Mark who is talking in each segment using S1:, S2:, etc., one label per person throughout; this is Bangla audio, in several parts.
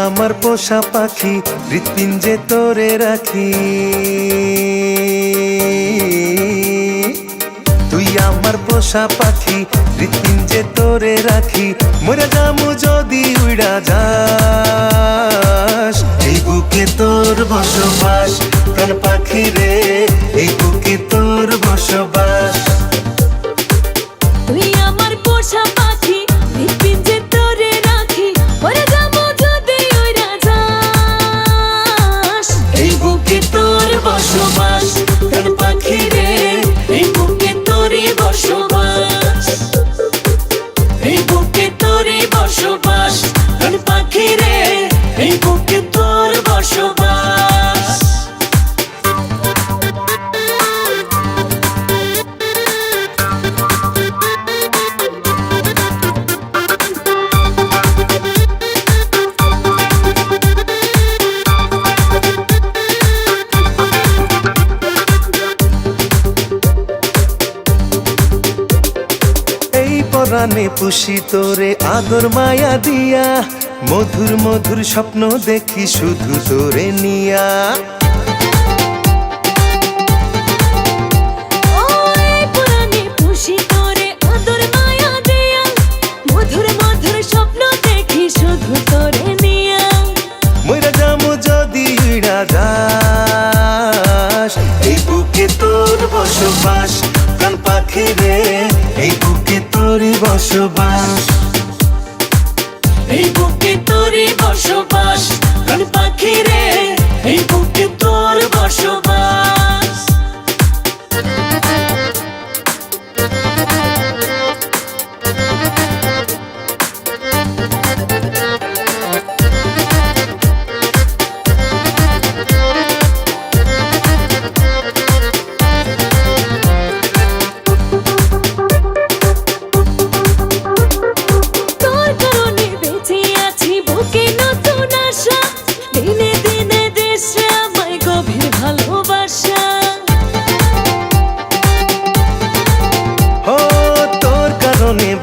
S1: আমার পোষা পাখি, হৃৎপিঞ্জে তোরে রাখি। তুই আমার পোষা পাখি, হৃৎপিঞ্জে তোরে রাখি। মরে যামু যদি উড়া যাস, এই বুকে তোর বসবাস। প্রাণ পাখি রে, এই বুকে তোর বসবাস।
S2: তুই আমার পোষা পাখি, হৃৎপিঞ্জে তোরে রাখি। মরে যাবো যদি উড়া যাস,
S1: এই বুকে তোর বসবাস। প্রাণ পাখি রে, এই বুকে তোরই বসবাস। এই বুকে তোরই বসবাস। প্রাণ পাখি রে, এই বুকে তোর বসবাস। পরাণে পুষি তোরে আদর মায়া দিয়া, মধুর মধুর স্বপ্ন দেখি শুধু তোরে নিয়া।
S2: পরাণে পুষি তোরে আদর মায়া দিয়া, মধুর মধুর স্বপ্ন দেখি শুধু তোরে নিয়া।
S1: মইরা যামু যদি উড়া যাস, এই বুকে তোর বসবাস। প্রাণ পাখি রে, এই বুকে তোরই বসবাস। এই বুকে তোরই বসবাস। প্রাণ পাখি রে, এই বুকে তোর বসবাস।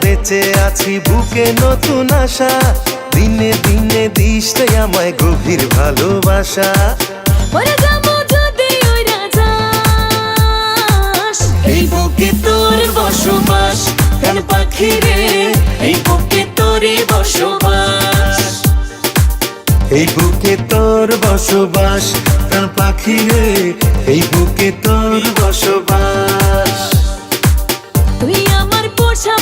S1: বেঁচে আছি বুকে নতুন আশা, দিনে দিনে দিস রে আমায় গভীর ভালোবাসা।
S2: মরে যাবো যদি উড়া যাস,
S1: এই বুকে তোর বসবাস। প্রাণ পাখি রে, এই বুকে তোরই বসবাস। এই বুকে তোর বসবাস। প্রাণ পাখি রে, এই বুকে তোর বসবাস।
S2: তুই আমার পোষা